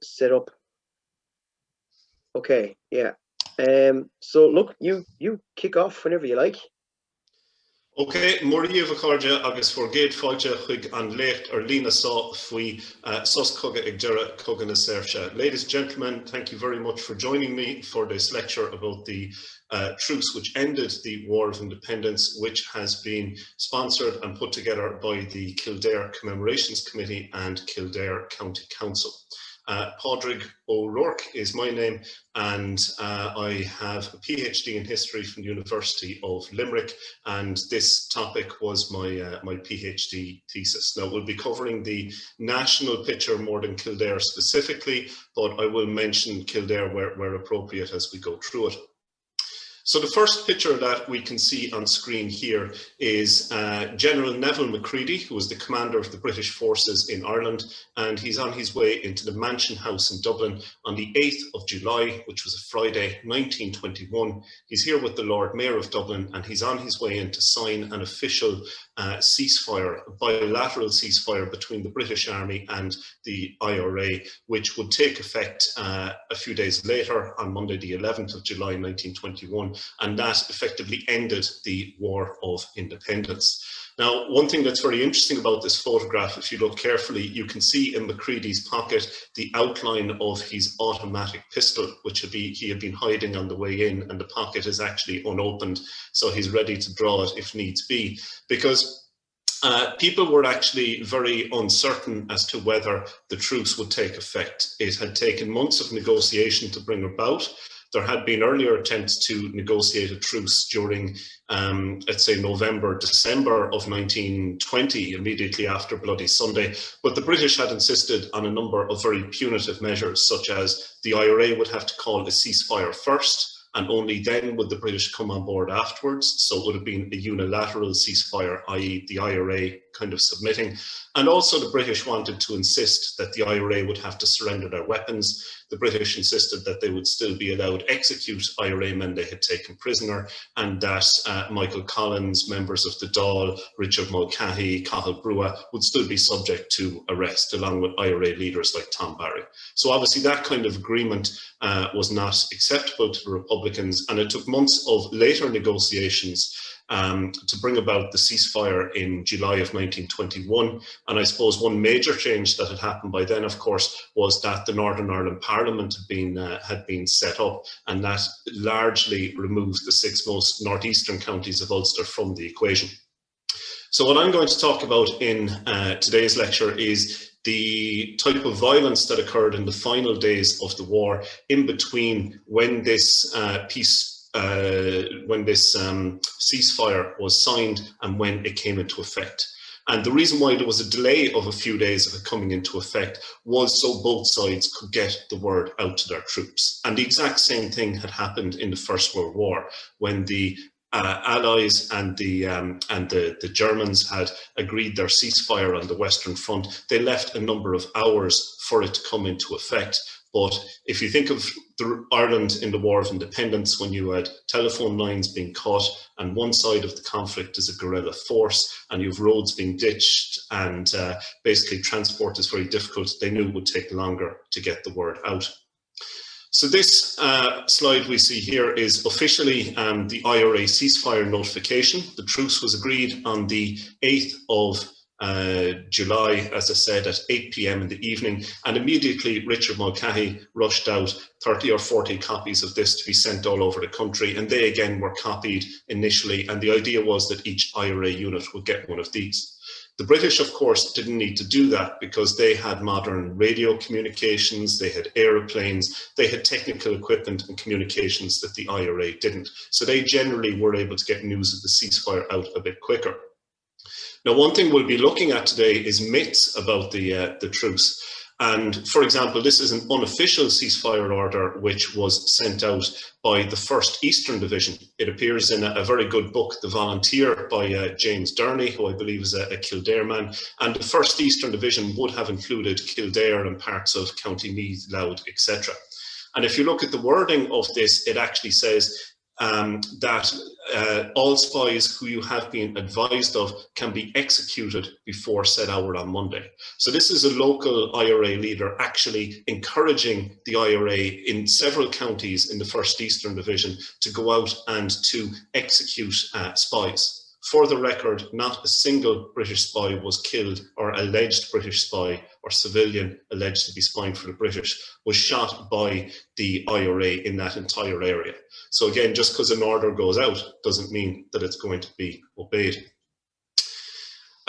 set up. Okay, yeah. So look, you kick off whenever you like. Okay, Moria Vacarja agus forgate fáilte chuig an lecht Lína Sá fui sos coga igdura cogana sersha. Ladies and gentlemen, thank you very much for joining me for this lecture about the truce which ended the War of Independence, which has been sponsored and put together by the Kildare Commemorations Committee and Kildare County Council. Pádraig Óg Ó Ruairc is my name, and I have a PhD in history from the University of Limerick, and this topic was my PhD thesis. Now, we'll be covering the national picture more than Kildare specifically, but I will mention Kildare where appropriate as we go through it. So the first picture that we can see on screen here is General Neville Mccready, who was the commander of the British forces in Ireland, and he's on his way into the Mansion House in Dublin on the 8th of July, which was a Friday, 1921. He's here with the Lord Mayor of Dublin, and he's on his way in to sign an official ceasefire, a bilateral ceasefire between the British Army and the IRA, which would take effect a few days later on Monday the 11th of July 1921, and that effectively ended the War of Independence. Now, one thing that's very interesting about this photograph, if you look carefully, you can see in Mccready's pocket the outline of his automatic pistol, which he had been hiding on the way in, and the pocket is actually unopened, so he's ready to draw it if needs be, because people were actually very uncertain as to whether the truce would take effect. It had taken months of negotiation to bring about. There had been earlier attempts to negotiate a truce during, let's say, November, December of 1920, immediately after Bloody Sunday. But the British had insisted on a number of very punitive measures, such as the IRA would have to call a ceasefire first, and only then would the British come on board afterwards. So it would have been a unilateral ceasefire, i.e. the IRA kind of submitting. And also the British wanted to insist that the IRA would have to surrender their weapons. The British insisted that they would still be allowed to execute IRA men they had taken prisoner, and that Michael Collins, members of the Dáil, Richard Mulcahy, Cathal Brugha would still be subject to arrest, along with IRA leaders like Tom Barry. So obviously that kind of agreement was not acceptable to the Republicans, and it took months of later negotiations to bring about the ceasefire in July of 1921. And I suppose one major change that had happened by then, of course, was that the Northern Ireland Parliament had been set up, and that largely removed the 6 most northeastern counties of Ulster from the equation. So what I'm going to talk about in today's lecture is the type of violence that occurred in the final days of the war, in between when this ceasefire was signed and when it came into effect. And the reason why there was a delay of a few days of it coming into effect was so both sides could get the word out to their troops. And the exact same thing had happened in the First World War, when the Allies and the Germans had agreed their ceasefire on the Western Front. They left a number of hours for it to come into effect. But if you think of Ireland in the War of Independence, when you had telephone lines being cut and one side of the conflict is a guerrilla force and you have roads being ditched and basically transport is very difficult, they knew it would take longer to get the word out. So this slide we see here is officially the IRA ceasefire notification. The truce was agreed on the 8th of July, as I said, at 8 p.m. in the evening, and immediately Richard Mulcahy rushed out 30 or 40 copies of this to be sent all over the country, and they again were copied initially, and the idea was that each IRA unit would get one of these. The British, of course, didn't need to do that because they had modern radio communications, they had aeroplanes, they had technical equipment and communications that the IRA didn't. So they generally were able to get news of the ceasefire out a bit quicker. Now, one thing we'll be looking at today is myths about the truce. And for example, this is an unofficial ceasefire order which was sent out by the 1st Eastern Division. It appears in a very good book, The Volunteer, by James Durney, who I believe is a Kildare man. And the 1st Eastern Division would have included Kildare and parts of County Meath, Louth, etc. And if you look at the wording of this, it actually says, that all spies who you have been advised of can be executed before said hour on Monday. So this is a local IRA leader actually encouraging the IRA in several counties in the 1st Eastern Division to go out and to execute spies. For the record, not a single British spy was killed, or alleged British spy or civilian alleged to be spying for the British was shot by the IRA in that entire area. So again, just because an order goes out doesn't mean that it's going to be obeyed.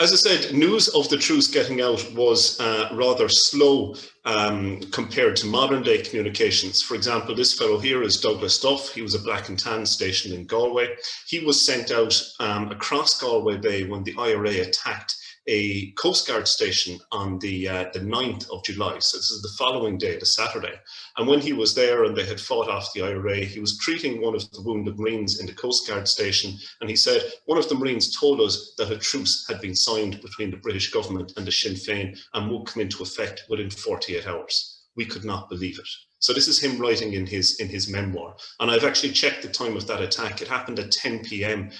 As I said, news of the truce getting out was rather slow compared to modern day communications. For example, this fellow here is Douglas Duff. He was a black and tan stationed in Galway. He was sent out across Galway Bay when the IRA attacked a Coast Guard station on the 9th of July. So this is the following day, the Saturday. And when he was there and they had fought off the IRA, he was treating one of the wounded Marines in the Coast Guard station. And he said, one of the Marines told us that a truce had been signed between the British government and the Sinn Féin and would come into effect within 48 hours. We could not believe it. So this is him writing in his memoir. And I've actually checked the time of that attack. It happened at 10 p.m.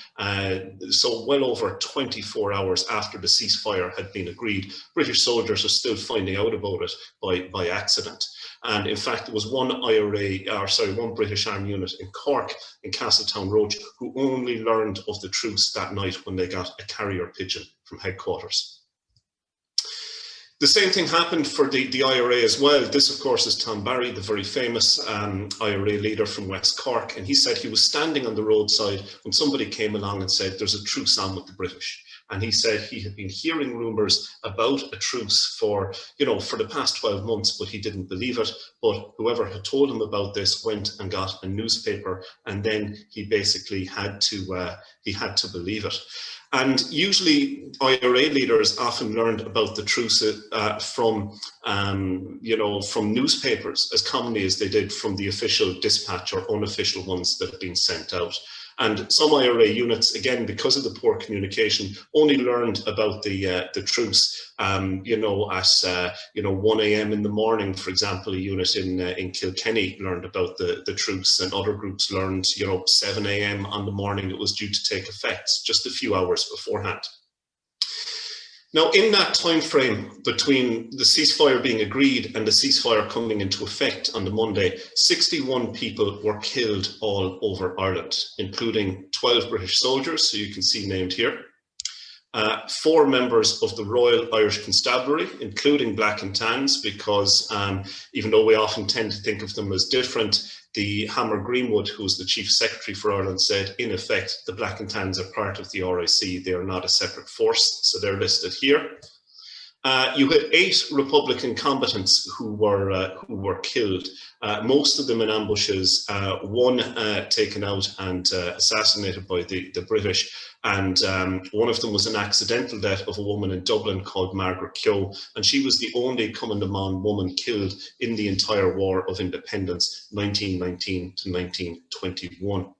So well over 24 hours after the ceasefire had been agreed. British soldiers are still finding out about it by accident. And in fact, there was one British Army unit in Cork, in Castletown Roach, who only learned of the truce that night when they got a carrier pigeon from headquarters. The same thing happened for the IRA as well. This, of course, is Tom Barry, the very famous IRA leader from West Cork. And he said he was standing on the roadside when somebody came along and said, there's a truce on with the British. And he said he had been hearing rumours about a truce for the past 12 months, but he didn't believe it. But whoever had told him about this went and got a newspaper, and then he basically had to believe it. And usually IRA leaders often learned about the truce from newspapers as commonly as they did from the official dispatch or unofficial ones that had been sent out. And some IRA units, again, because of the poor communication, only learned about the truce, at 1 a.m. in the morning. For example, a unit in Kilkenny learned about the truce, and other groups learned, 7 a.m. on the morning it was due to take effect, just a few hours beforehand. Now, in that time frame between the ceasefire being agreed and the ceasefire coming into effect on the Monday, 61 people were killed all over Ireland, including 12 British soldiers, so you can see named here, 4 members of the Royal Irish Constabulary, including Black and Tans, because even though we often tend to think of them as different, the Hammer Greenwood, who was the Chief Secretary for Ireland, said, in effect, the Black and Tans are part of the RIC. They are not a separate force, so they're listed here. You had 8 Republican combatants who were killed, most of them in ambushes, one taken out and assassinated by the British, and one of them was an accidental death of a woman in Dublin called Margaret Keogh, and she was the only Cumann woman killed in the entire War of Independence, 1919 to 1921.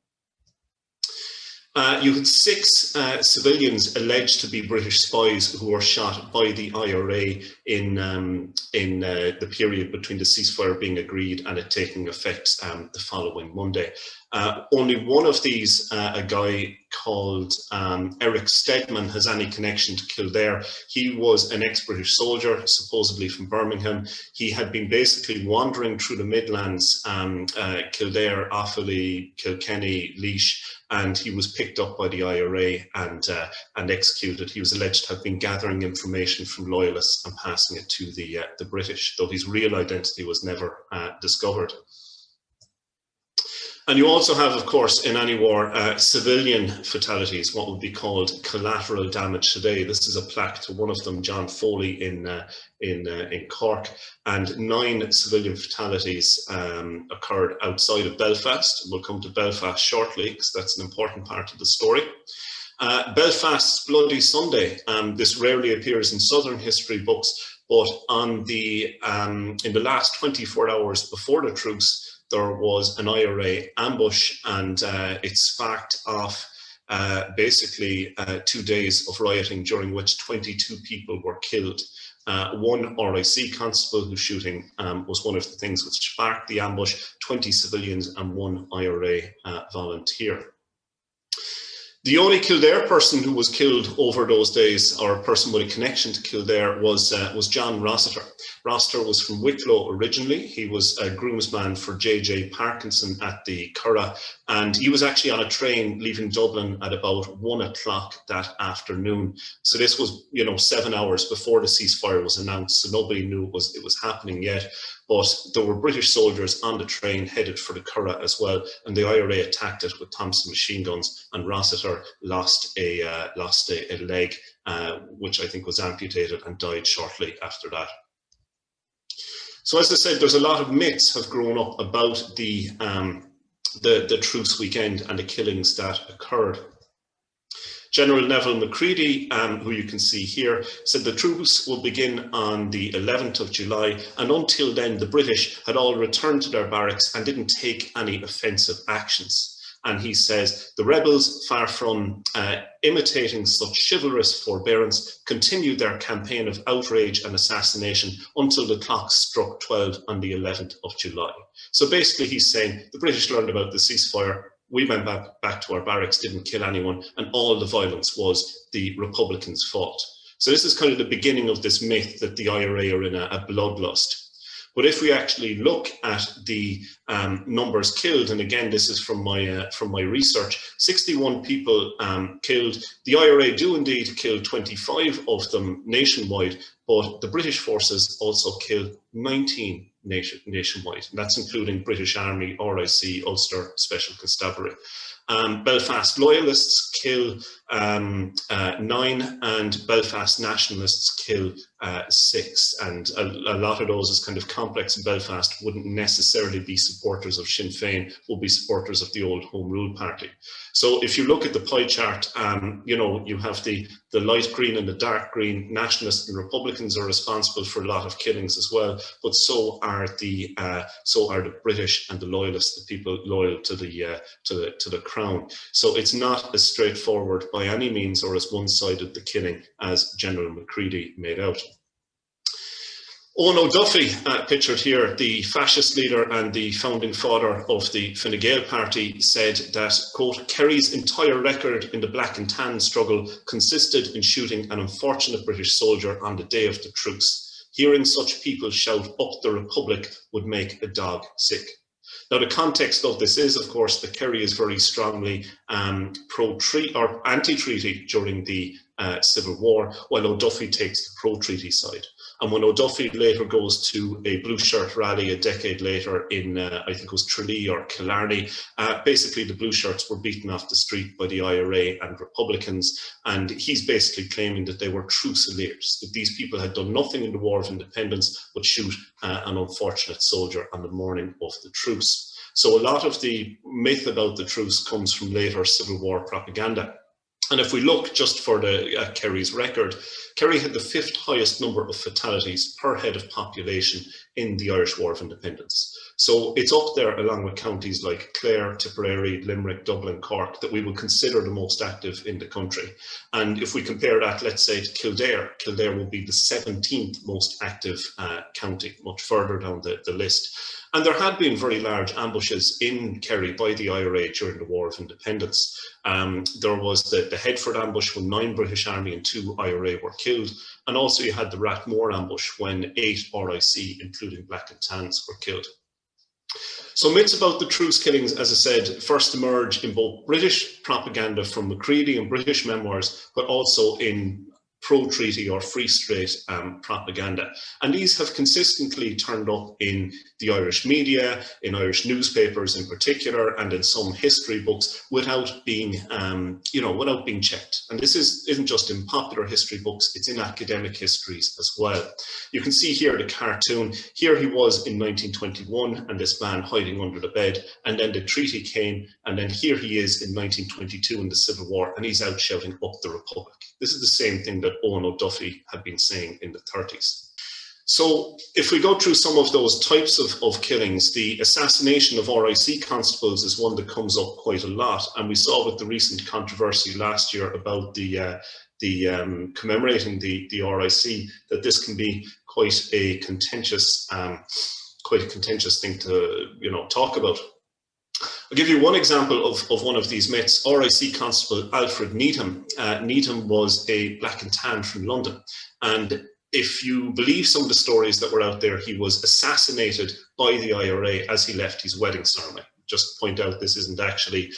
You had 6 civilians alleged to be British spies who were shot by the IRA in the period between the ceasefire being agreed and it taking effect the following Monday. Only one of these, a guy called Eric Steadman, has any connection to Kildare. He was an ex-British soldier, supposedly from Birmingham. He had been basically wandering through the Midlands, Kildare, Offaly, Kilkenny, Laois, and he was picked up by the IRA and executed. He was alleged to have been gathering information from loyalists and passing it to the British, though his real identity was never discovered. And you also have, of course, in any war, civilian fatalities, what would be called collateral damage today. This is a plaque to one of them, John Foley in Cork, and 9 civilian fatalities occurred outside of Belfast. We'll come to Belfast shortly, because that's an important part of the story. Belfast's Bloody Sunday. This rarely appears in Southern history books, but in the last 24 hours before the truce, there was an IRA ambush, and it sparked off basically 2 days of rioting, during which 22 people were killed. One RIC constable whose shooting was one of the things which sparked the ambush, 20 civilians and one IRA volunteer. The only Kildare person who was killed over those days, or a person with a connection to Kildare, was John Rossiter. Rossiter was from Wicklow originally. He was a groomsman for J.J. Parkinson at the Curragh, and he was actually on a train leaving Dublin at about 1 o'clock that afternoon. So this was, 7 hours before the ceasefire was announced, so nobody knew it was happening yet. But there were British soldiers on the train headed for the Curragh as well, and the IRA attacked it with Thompson machine guns, and Rossiter lost a leg, which I think was amputated, and died shortly after that. So as I said, there's a lot of myths have grown up about the truce weekend and the killings that occurred. General Neville Mccready, who you can see here, said the truce will begin on the 11th of July, and until then the British had all returned to their barracks and didn't take any offensive actions. And he says the rebels, far from imitating such chivalrous forbearance, continued their campaign of outrage and assassination until the clock struck 12 on the 11th of July. So basically he's saying the British learned about the ceasefire, we went back to our barracks, didn't kill anyone, and all the violence was the Republicans' fault. So this is kind of the beginning of this myth that the IRA are in a bloodlust. But if we actually look at the numbers killed, and again, this is from my research, 61 people killed. The IRA do indeed kill 25 of them nationwide, but the British forces also killed 19 nationwide, and that's including British Army, RIC, Ulster, Special Constabulary. Belfast Loyalists kill 9, and Belfast Nationalists kill 6, and a lot of those is kind of complex. In Belfast wouldn't necessarily be supporters of Sinn Féin, would be supporters of the old Home Rule Party. So if you look at the pie chart, you have the light green and the dark green. Nationalists and Republicans are responsible for a lot of killings as well, but so are the British and the Loyalists, the people loyal to the Crown. So it's not as straightforward by any means, or as one-sided the killing as General Mccready made out. Owen O'Duffy, pictured here, the fascist leader and the founding father of the Fine Gael party, said that, quote, Kerry's entire record in the black and tan struggle consisted in shooting an unfortunate British soldier on the day of the truce. Hearing such people shout up the Republic would make a dog sick. Now, the context of this is, of course, that Kerry is very strongly pro-treaty or anti-treaty during the Civil War, while O'Duffy takes the pro-treaty side. And when O'Duffy later goes to a blue shirt rally a decade later in, I think it was Tralee or Killarney, basically the blue shirts were beaten off the street by the IRA and Republicans. And he's basically claiming that they were Truciliers, that these people had done nothing in the War of Independence but shoot an unfortunate soldier on the morning of the truce. So a lot of the myth about the truce comes from later Civil War propaganda. And if we look just for Kerry's record, Kerry had the 5th highest number of fatalities per head of population in the Irish War of Independence. So it's up there along with counties like Clare, Tipperary, Limerick, Dublin, Cork, that we would consider the most active in the country. And if we compare that, let's say, to Kildare, Kildare will be the 17th most active county, much further down the list. And there had been very large ambushes in Kerry by the IRA during the War of Independence. There was the Headford ambush when 9 British Army and 2 IRA were killed. And also you had the Rathmore ambush when 8 RIC, including Black and Tans, were killed. So myths about the truce killings, as I said, first emerge in both British propaganda from Mccready and British memoirs, but also in pro-treaty or free straight propaganda. And these have consistently turned up in the Irish media, in Irish newspapers in particular, and in some history books without being, without being checked. And this isn't just in popular history books, it's in academic histories as well. You can see here the cartoon. Here he was in 1921 and this man hiding under the bed, and then the treaty came, and then here he is in 1922 in the Civil War, and he's out shouting up the Republic. This is the same thing that Owen O'Duffy had been saying in the 30s. So if we go through some of those types of killings, the assassination of RIC constables is one that comes up quite a lot. And we saw with the recent controversy last year about the commemorating the RIC, that this can be quite a contentious thing to talk about. I'll give you one example of one of these myths. RIC Constable Alfred Needham. Needham was a black and tan from London, and if you believe some of the stories that were out there, he was assassinated by the IRA as he left his wedding ceremony. Just point out, this isn't actually,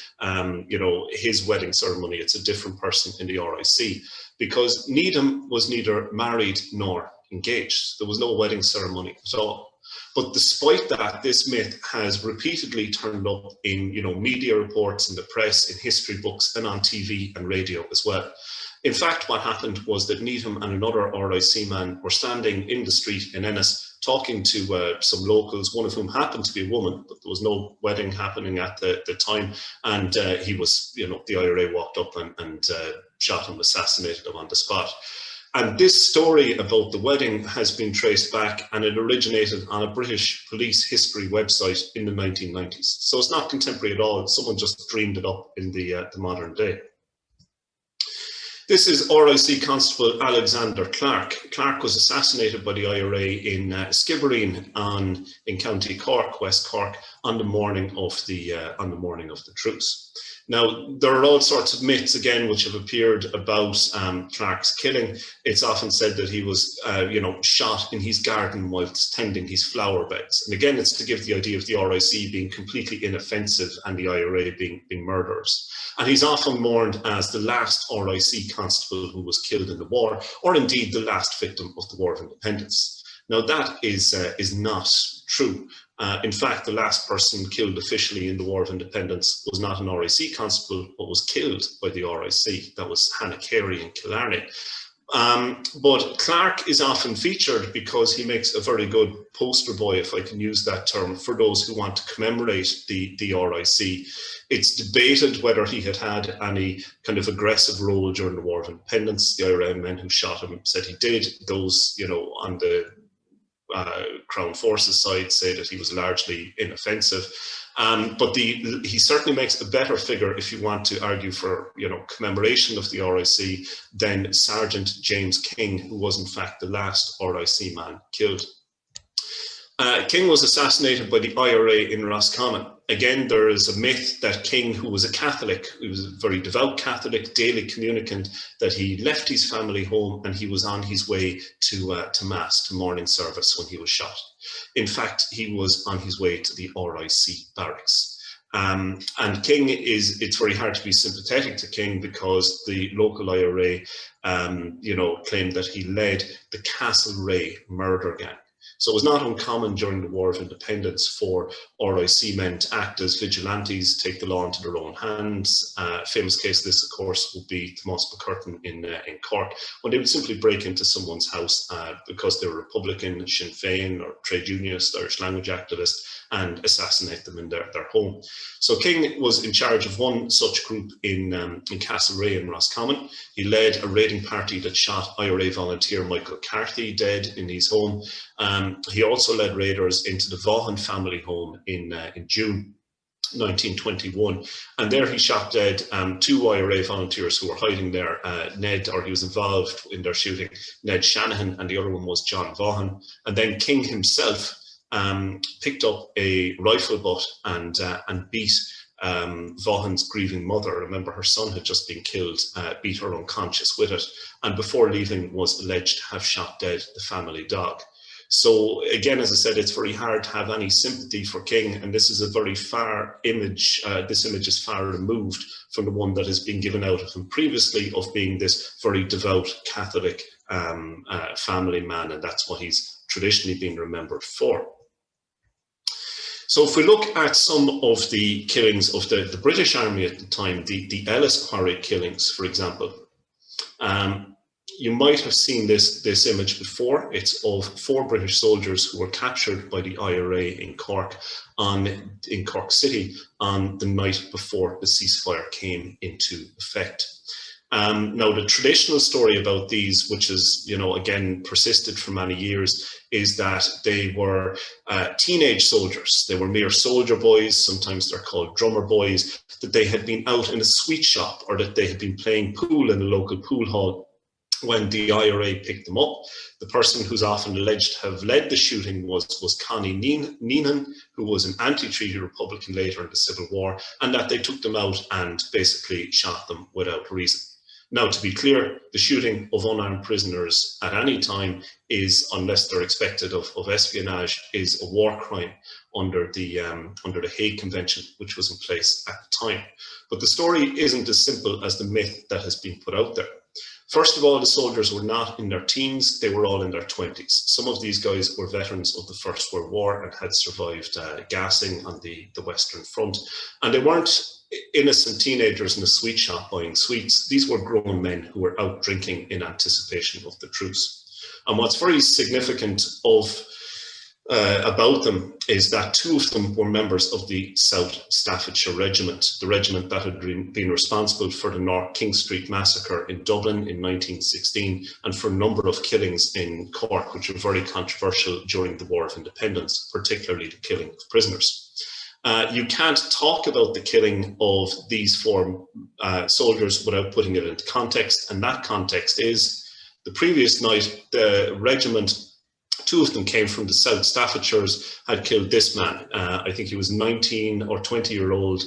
his wedding ceremony. It's a different person in the RIC, because Needham was neither married nor engaged. There was no wedding ceremony at all. But despite that, this myth has repeatedly turned up in, media reports, in the press, in history books, and on TV and radio as well. In fact, what happened was that Needham and another RIC man were standing in the street in Ennis talking to some locals, one of whom happened to be a woman, but there was no wedding happening at the time. And he was, the IRA walked up and shot him, assassinated him on the spot. And this story about the wedding has been traced back, and it originated on a British police history website in the 1990s. So it's not contemporary at all. Someone just dreamed it up in the modern day. This is RIC Constable Alexander Clark. Clark was assassinated by the IRA in Skibbereen in County Cork, West Cork, on the morning of the truce. Now, there are all sorts of myths, again, which have appeared about Clark's killing. It's often said that he was, shot in his garden whilst tending his flower beds. And again, it's to give the idea of the RIC being completely inoffensive and the IRA being murderers. And he's often mourned as the last RIC constable who was killed in the war, or indeed the last victim of the War of Independence. Now, that is not true. In fact, the last person killed officially in the War of Independence was not an RIC constable, but was killed by the RIC. That was Hannah Kerry in Kildare. But Clark is often featured because he makes a very good poster boy, if I can use that term, for those who want to commemorate the RIC. It's debated whether he had any kind of aggressive role during the War of Independence. The IRA men who shot him said he did. Those, on the Crown Forces side say that he was largely inoffensive. But he certainly makes a better figure if you want to argue for, commemoration of the RIC than Sergeant James King, who was in fact the last RIC man killed. King was assassinated by the IRA in Roscommon. Again, there is a myth that King, who was a Catholic, he was a very devout Catholic, daily communicant, that he left his family home and he was on his way to Mass, to morning service, when he was shot. In fact, he was on his way to the RIC barracks. And King it's very hard to be sympathetic to King because the local IRA, claimed that he led the Castlereagh murder gang. So it was not uncommon during the War of Independence for RIC men to act as vigilantes, take the law into their own hands. Famous case of this, of course, would be Thomas McCurtain in Cork, when they would simply break into someone's house because they were Republican, Sinn Féin, or trade unionist, Irish language activist, and assassinate them in their home. So King was in charge of one such group in Castlereagh in Roscommon. He led a raiding party that shot IRA volunteer Michael Carthy dead in his home. He also led raiders into the Vaughan family home in June 1921, and there he shot dead 2 IRA volunteers who were hiding there. He was involved in their shooting, Ned Shanahan, and the other one was John Vaughan. And then King himself picked up a rifle butt and beat Vaughan's grieving mother. Remember, her son had just been killed, beat her unconscious with it, and before leaving was alleged to have shot dead the family dog. So again, as I said, it's very hard to have any sympathy for King, and this is a very far image. This image is far removed from the one that has been given out of him previously, of being this very devout Catholic family man, and that's what he's traditionally been remembered for. So if we look at some of the killings of the British Army at the time, the Ellis Quarry killings, for example, you might have seen this image before. It's of 4 British soldiers who were captured by the IRA in Cork City on the night before the ceasefire came into effect. Now, the traditional story about these, which is, again, persisted for many years, is that they were teenage soldiers. They were mere soldier boys, sometimes they're called drummer boys, that they had been out in a sweet shop, or that they had been playing pool in a local pool hall when the IRA picked them up. The person who's often alleged to have led the shooting was Connie Neenan, who was an anti-treaty Republican later in the Civil War, and that they took them out and basically shot them without reason. Now, to be clear, the shooting of unarmed prisoners at any time is, unless they're expected of espionage, is a war crime under the Hague Convention, which was in place at the time. But the story isn't as simple as the myth that has been put out there. First of all, the soldiers were not in their teens, they were all in their 20s. Some of these guys were veterans of the First World War and had survived gassing on the Western Front. And they weren't innocent teenagers in a sweet shop buying sweets. These were grown men who were out drinking in anticipation of the truce. And what's very significant about them is that two of them were members of the South Staffordshire Regiment, the regiment that had been responsible for the North King Street massacre in Dublin in 1916 and for a number of killings in Cork, which were very controversial during the War of Independence, particularly the killing of prisoners. You can't talk about the killing of these four soldiers without putting it into context, and that context is the previous night, the regiment, two of them came from the South Staffordshires, had killed this man. I think he was 19 or 20-year-old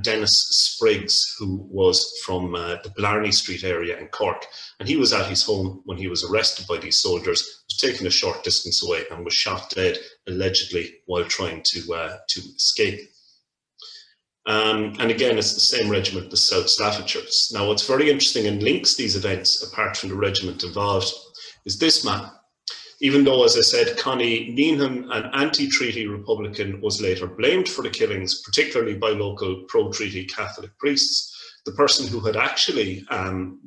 Dennis Spriggs, who was from the Blarney Street area in Cork. And he was at his home when he was arrested by these soldiers, was taken a short distance away and was shot dead, allegedly, while trying to escape. And again, it's the same regiment, the South Staffordshires. Now, what's very interesting and links these events, apart from the regiment involved, is this man. Even though, as I said, Connie Neenan, an anti-treaty Republican, was later blamed for the killings, particularly by local pro-treaty Catholic priests, the person who had actually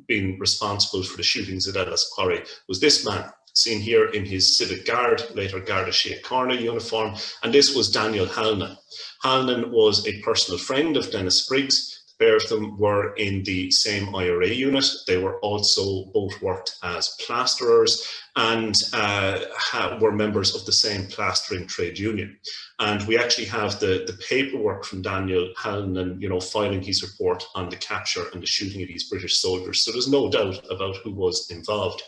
been responsible for the shootings at Ellis Quarry was this man, seen here in his Civic Guard, later Garda Síochána uniform, and this was Daniel Halnan. Halnan was a personal friend of Dennis Spriggs. The pair of them were in the same IRA unit. They were also both worked as plasterers and were members of the same plastering trade union. And we actually have the paperwork from Daniel Halnan, filing his report on the capture and the shooting of these British soldiers. So there's no doubt about who was involved.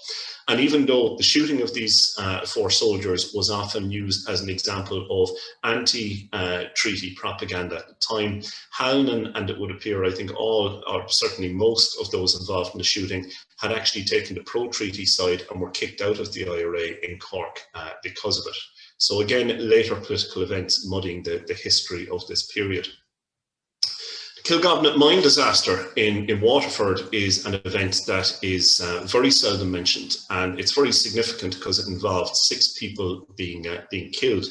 And even though the shooting of these four soldiers was often used as an example of anti-treaty propaganda at the time, Halnan, and it would appear, I think all, or certainly most of those involved in the shooting, had actually taken the pro-treaty side and were kicked out of the IRA in Cork because of it. So again, later political events muddying the history of this period. Kilgobnet mine disaster in Waterford is an event that is very seldom mentioned, and it's very significant because it involved 6 people being killed.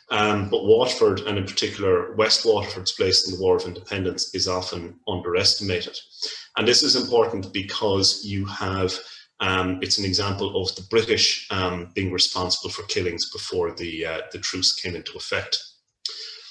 But Waterford, and in particular West Waterford's place in the War of Independence, is often underestimated. And this is important because you have, it's an example of the British being responsible for killings before the truce came into effect.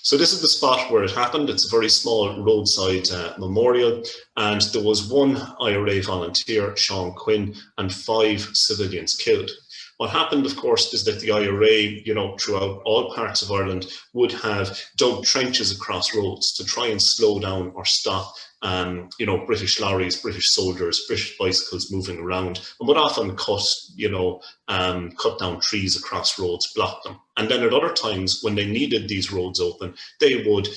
So this is the spot where it happened. It's a very small roadside memorial, and there was 1 IRA volunteer, Sean Quinn, and 5 civilians killed. What happened, of course, is that the IRA, throughout all parts of Ireland, would have dug trenches across roads to try and slow down or stop British lorries, British soldiers, British bicycles moving around, and would often cut down trees across roads, block them. And then at other times, when they needed these roads open, they would,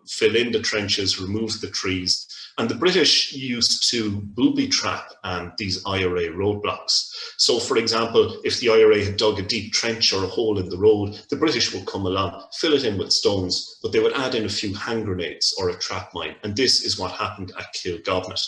fill in the trenches, remove the trees. And the British used to booby trap these IRA roadblocks. So, for example, if the IRA had dug a deep trench or a hole in the road, the British would come along, fill it in with stones, but they would add in a few hand grenades or a trap mine. And this is what happened at Kilgobnet.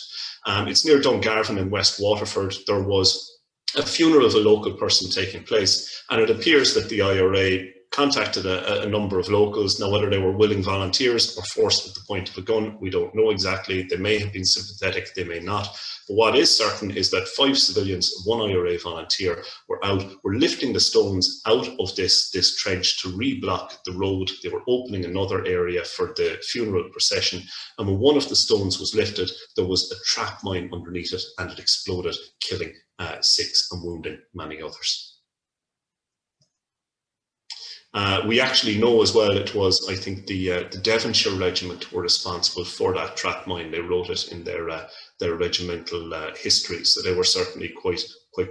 It's near Dungarvan in West Waterford. There was a funeral of a local person taking place, and it appears that the IRA contacted a number of locals. Now, whether they were willing volunteers or forced at the point of a gun, we don't know exactly. They may have been sympathetic, they may not. But what is certain is that 5 civilians, 1 IRA volunteer were lifting the stones out of this trench to reblock the road. They were opening another area for the funeral procession. And when one of the stones was lifted, there was a trap mine underneath it, and it exploded, killing 6 and wounding many others. We actually know as well it was, I think, the Devonshire Regiment were responsible for that trap mine. They wrote it in their regimental history, so they were certainly quite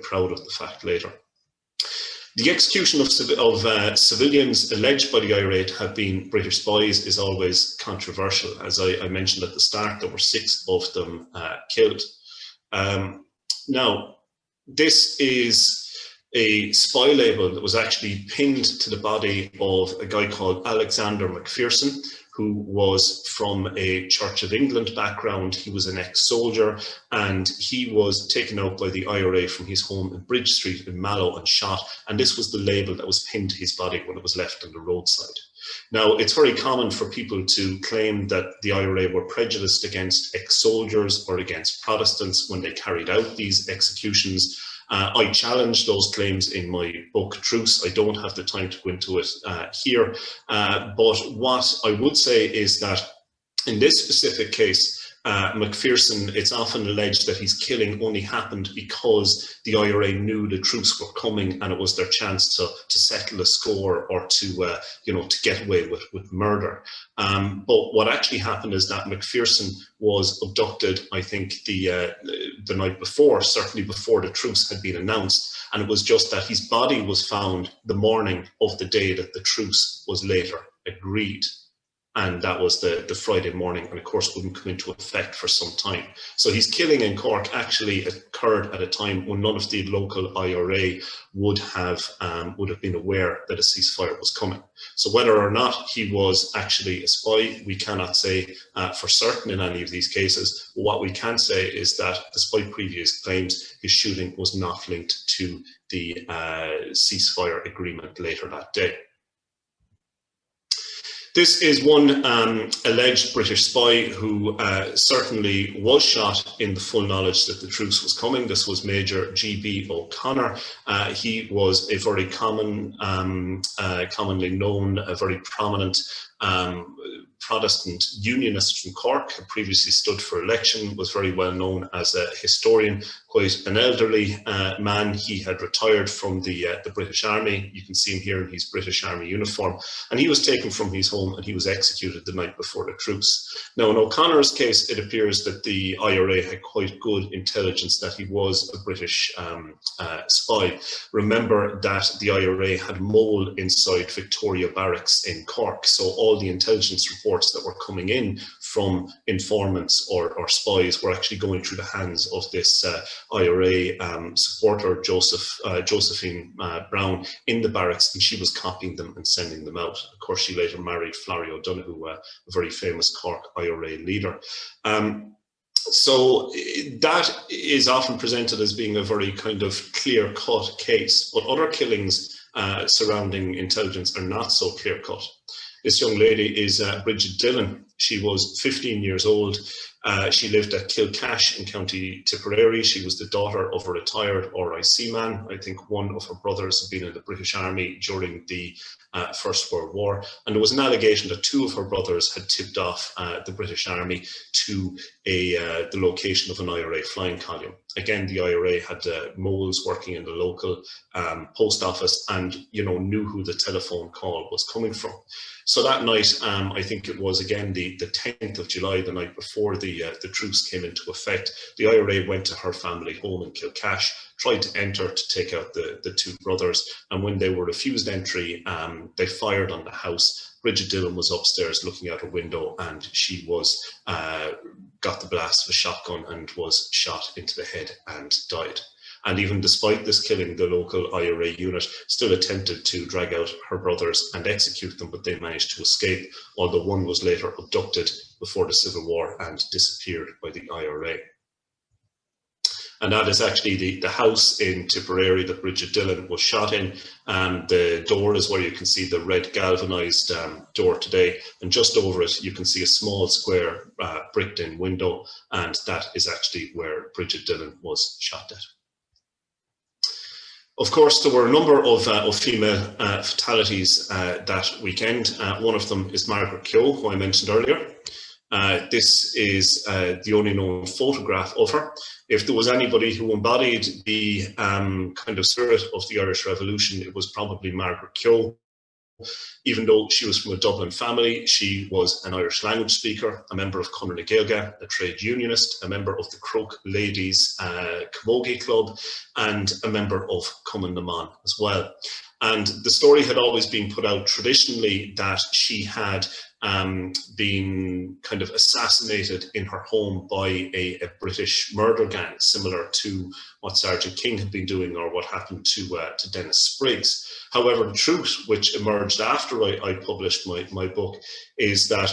proud of the fact later. The execution of civilians alleged by the IRA to have been British spies is always controversial. As I mentioned at the start, there were 6 of them killed. Now, this is a spy label that was actually pinned to the body of a guy called Alexander Macpherson, who was from a Church of England background. He was an ex-soldier, and he was taken out by the IRA from his home in Bridge Street in Mallow and shot. And this was the label that was pinned to his body when it was left on the roadside. Now, it's very common for people to claim that the IRA were prejudiced against ex-soldiers or against Protestants when they carried out these executions. I challenge those claims in my book, Truce. I don't have the time to go into it here. But what I would say is that in this specific case, Macpherson, it's often alleged that his killing only happened because the IRA knew the troops were coming and it was their chance to settle a score or to get away with murder. But what actually happened is that Macpherson was abducted, I think, the night before, certainly before the truce had been announced, and it was just that his body was found the morning of the day that the truce was later agreed. And that was the Friday morning, and of course wouldn't come into effect for some time. So his killing in Cork actually occurred at a time when none of the local IRA would have been aware that a ceasefire was coming. So whether or not he was actually a spy, we cannot say for certain in any of these cases. What we can say is that, despite previous claims, his shooting was not linked to the ceasefire agreement later that day. This is one alleged British spy who certainly was shot in the full knowledge that the truce was coming. This was Major G.B. O'Connor. He was a very commonly known, a very prominent Protestant unionist from Cork, had previously stood for election, was very well known as a historian, quite an elderly man. He had retired from the British Army. You can see him here in his British Army uniform, and he was taken from his home and he was executed the night before the truce. Now, in O'Connor's case, it appears that the IRA had quite good intelligence that he was a British spy. Remember that the IRA had mole inside Victoria Barracks in Cork, so all the intelligence reports that were coming in from informants or spies were actually going through the hands of this IRA supporter, Josephine Brown, in the barracks, and she was copying them and sending them out. Of course, she later married Florrie O'Donoghue, a very famous Cork IRA leader. So that is often presented as being a very kind of clear-cut case, but other killings surrounding intelligence are not so clear-cut. This young lady is Bridget Dillon. She was 15 years old. She lived at Kilcash in County Tipperary. She was the daughter of a retired RIC man. I think one of her brothers had been in the British Army during the First World War. And there was an allegation that 2 of her brothers had tipped off the British Army to the location of an IRA flying column. Again, the IRA had moles working in the local post office and, knew who the telephone call was coming from. So that night, I think it was again the 10th of July, the night before the truce came into effect, the IRA went to her family home in Kilcash, tried to enter to take out the 2 brothers, and when they were refused entry, they fired on the house. Bridget Dillon was upstairs looking out a window, and she was got the blast of a shotgun and was shot into the head and died. And even despite this killing, the local IRA unit still attempted to drag out her brothers and execute them, but they managed to escape, although one was later abducted before the Civil War and disappeared by the IRA. And that is actually the house in Tipperary that Bridget Dillon was shot in. The door is where you can see the red galvanised door today. And just over it, you can see a small square bricked in window. And that is actually where Bridget Dillon was shot at. Of course, there were a number of female fatalities that weekend. One of them is Margaret Keogh, who I mentioned earlier. This is the only known photograph of her. If there was anybody who embodied the kind of spirit of the Irish Revolution, it was probably Margaret Keogh. Even though she was from a Dublin family, she was an Irish language speaker, a member of Conor na Gaeilge, a trade unionist, a member of the Croke Ladies Camogie Club, and a member of Cumann na Món as well. And the story had always been put out traditionally that she had been kind of assassinated in her home by a British murder gang, similar to what Sergeant King had been doing or what happened to Dennis Spriggs. However, the truth, which emerged after I published my book, is that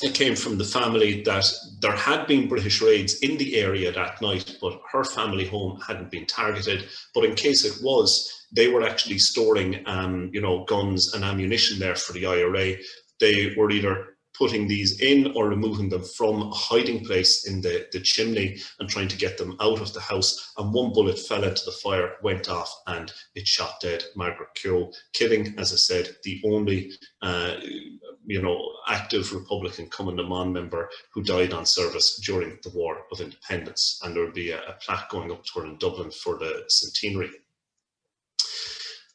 it came from the family that there had been British raids in the area that night, but her family home hadn't been targeted. But in case it was, they were actually storing, guns and ammunition there for the IRA. They were either putting these in or removing them from a hiding place in the chimney and trying to get them out of the house. And one bullet fell into the fire, went off, and it shot dead Margaret Keogh, killing, as I said, the only active Republican Cumann na Món member who died on service during the War of Independence. And there would be a plaque going up to her in Dublin for the centenary.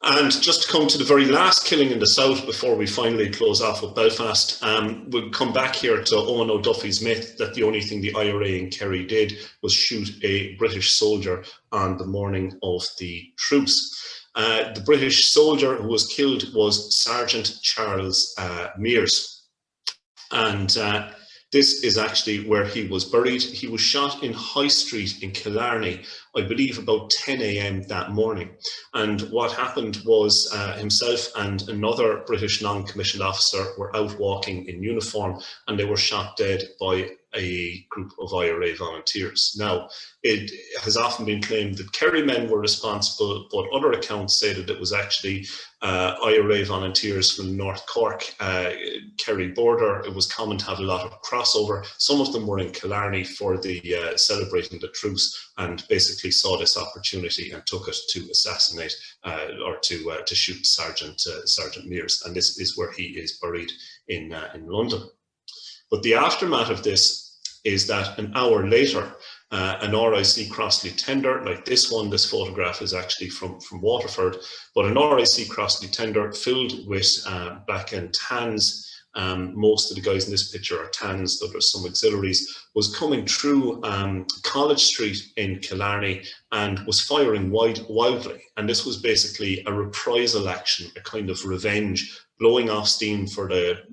And just to come to the very last killing in the south before we finally close off with Belfast, we'll come back here to Owen O'Duffy's myth that the only thing the IRA in Kerry did was shoot a British soldier on the morning of the truce. The British soldier who was killed was Sergeant Charles Mears. And this is actually where he was buried. He was shot in High Street in Killarney, I believe about 10 a.m. that morning. And what happened was himself and another British non-commissioned officer were out walking in uniform, and they were shot dead by a group of IRA volunteers. Now, it has often been claimed that Kerry men were responsible, but other accounts say that it was actually IRA volunteers from North Cork, Kerry border. It was common to have a lot of crossover. Some of them were in Killarney for the celebrating the truce, and basically saw this opportunity and took it to assassinate or to shoot Sergeant Mears. And this is where he is buried in London. But the aftermath of this is that an hour later, an RIC Crossley tender, like this one, this photograph is actually from Waterford, but an RIC Crossley tender filled with black and tans. Most of the guys in this picture are tans, though there's some auxiliaries, was coming through College Street in Killarney and was firing wildly. And this was basically a reprisal action, a kind of revenge, blowing off steam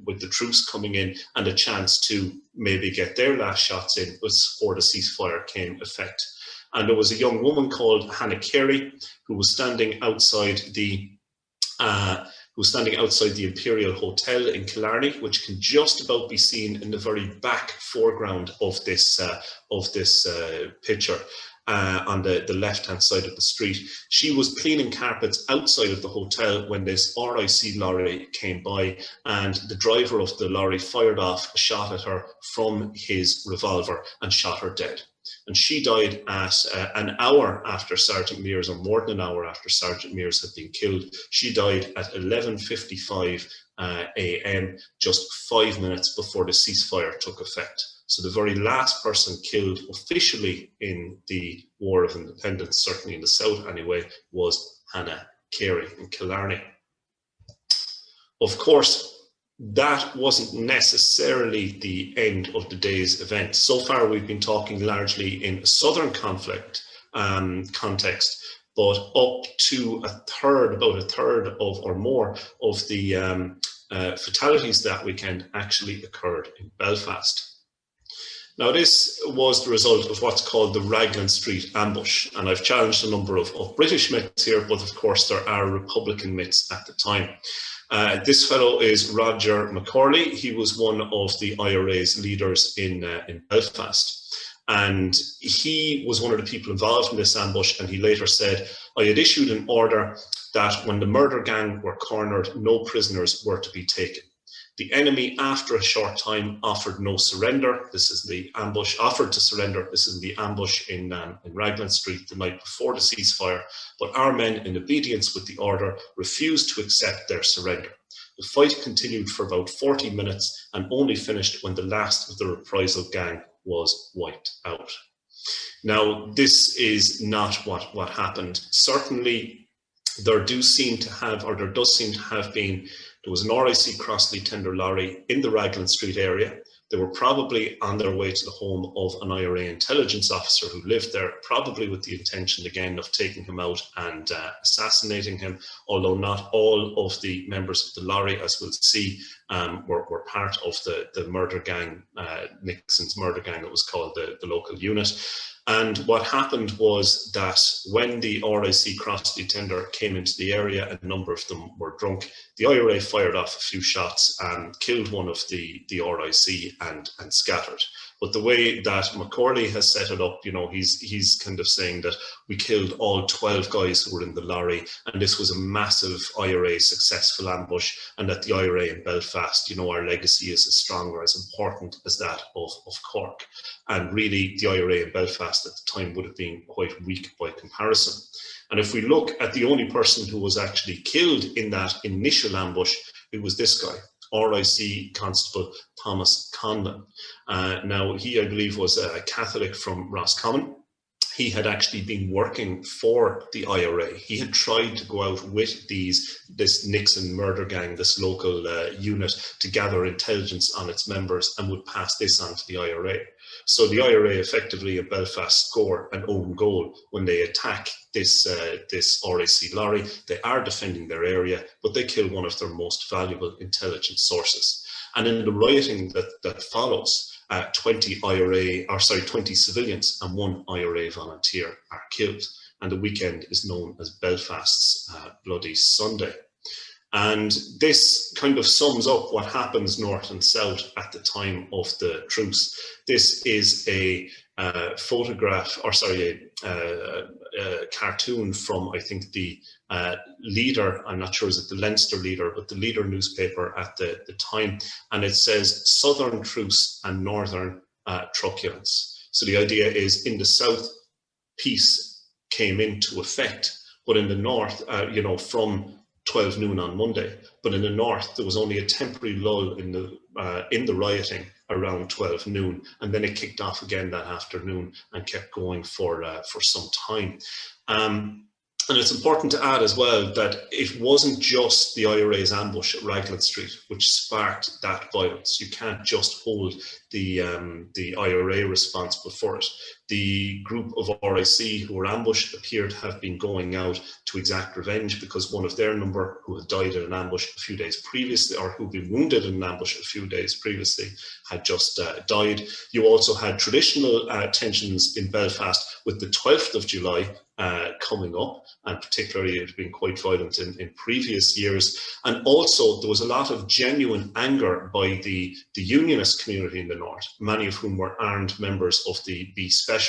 with the troops coming in and a chance to maybe get their last shots in before the ceasefire came effect. And there was a young woman called Hannah Kerry who was standing outside the Imperial Hotel in Killarney, which can just about be seen in the very back foreground of this picture. On the left-hand side of the street. She was cleaning carpets outside of the hotel when this RIC lorry came by, and the driver of the lorry fired off a shot at her from his revolver and shot her dead. And she died at an hour after Sergeant Mears, or more than an hour after Sergeant Mears had been killed. She died at 11:55 a.m., just 5 minutes before the ceasefire took effect. So the very last person killed officially in the War of Independence, certainly in the South anyway, was Hannah Kerry in Killarney. Of course, that wasn't necessarily the end of the day's event. So far, we've been talking largely in a Southern conflict context, but up to about a third of or more of the fatalities that weekend actually occurred in Belfast. Now, this was the result of what's called the Raglan Street ambush, and I've challenged a number of British myths here, but of course there are Republican myths at the time. This fellow is Roger McCorley. He was one of the IRA's leaders in Belfast, and he was one of the people involved in this ambush, and he later said, "I had issued an order that when the murder gang were cornered, no prisoners were to be taken. The enemy, after a short time, offered no surrender." This is the ambush, offered to surrender. This is the ambush in Raglan Street the night before the ceasefire. But our men, in obedience with the order, refused to accept their surrender. The fight continued for about 40 minutes and only finished when the last of the reprisal gang was wiped out. Now, this is not what happened. Certainly, there does seem to have been There was an RIC Crossley tender lorry in the Raglan Street area. They were probably on their way to the home of an IRA intelligence officer who lived there, probably with the intention again of taking him out and assassinating him, although not all of the members of the lorry, as we'll see, were part of the murder gang, Nixon's murder gang, it was called, the local unit. And what happened was that when the RIC Crossley tender came into the area, a number of them were drunk. The IRA fired off a few shots and killed one of the RIC and scattered. But the way that Mccready has set it up, you know, he's kind of saying that we killed all 12 guys who were in the lorry, and this was a massive IRA successful ambush, and that the IRA in Belfast, you know, our legacy is as strong or as important as that of Cork. And really, the IRA in Belfast at the time would have been quite weak by comparison. And if we look at the only person who was actually killed in that initial ambush, it was this guy, RIC Constable Thomas Conlon. Now, he, I believe, was a Catholic from Roscommon. He had actually been working for the IRA. He had tried to go out with this Nixon murder gang, this local unit, to gather intelligence on its members and would pass this on to the IRA. So the IRA effectively in Belfast score an own goal when they attack this RIC lorry. They are defending their area, but they kill one of their most valuable intelligence sources. And in the rioting that follows, 20 civilians and 1 IRA volunteer are killed. And the weekend is known as Belfast's Bloody Sunday. And this kind of sums up what happens north and south at the time of the truce. This is a cartoon from, I think, the Leader, I'm not sure is it the Leinster Leader, but the Leader newspaper at the time. And it says Southern Truce and Northern Truculence. So the idea is in the south, peace came into effect, but in the north, you know, from 12 noon on Monday, but in the north there was only a temporary lull in the rioting around 12 noon, and then it kicked off again that afternoon and kept going for some time. And it's important to add as well that it wasn't just the IRA's ambush at Raglan Street which sparked that violence. You can't just hold the IRA responsible for it. The group of RIC who were ambushed appeared to have been going out to exact revenge because one of their number who had died in an ambush a few days previously, or who'd been wounded in an ambush a few days previously, had just died. You also had traditional tensions in Belfast with the 12th of July coming up, and particularly it had been quite violent in previous years. And also there was a lot of genuine anger by the unionist community in the north, many of whom were armed members of the B Specials,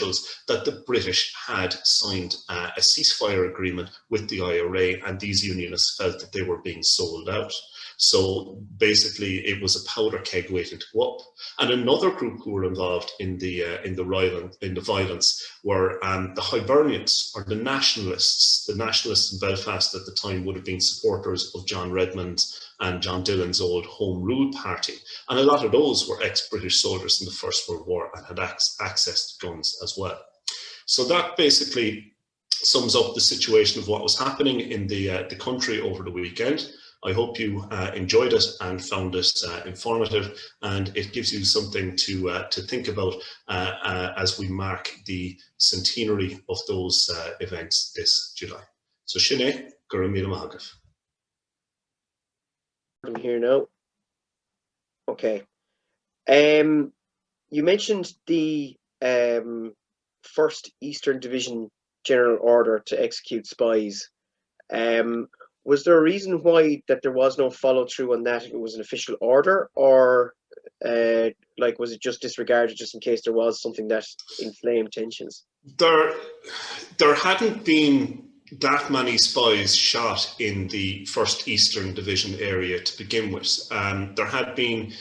that the British had signed a ceasefire agreement with the IRA, and these unionists felt that they were being sold out. So basically it was a powder keg waiting to go up. And another group who were involved in the violence were the Hibernians, or the nationalists. The nationalists in Belfast at the time would have been supporters of John Redmond's and John Dillon's old Home Rule Party. And a lot of those were ex-British soldiers in the First World War and had access to guns as well. So that basically sums up the situation of what was happening in the country over the weekend. I hope you enjoyed it and found it informative, and it gives you something to think about as we mark the centenary of those events this July. So Sinead, Gura Míle Maith. I'm here now. Okay. You mentioned the 1st Eastern Division General Order to execute spies. Was there a reason why that there was no follow through on that? It was an official order, or like was it just disregarded just in case there was something that inflamed tensions? There hadn't been that many spies shot in the 1st Eastern Division area to begin with. There had been,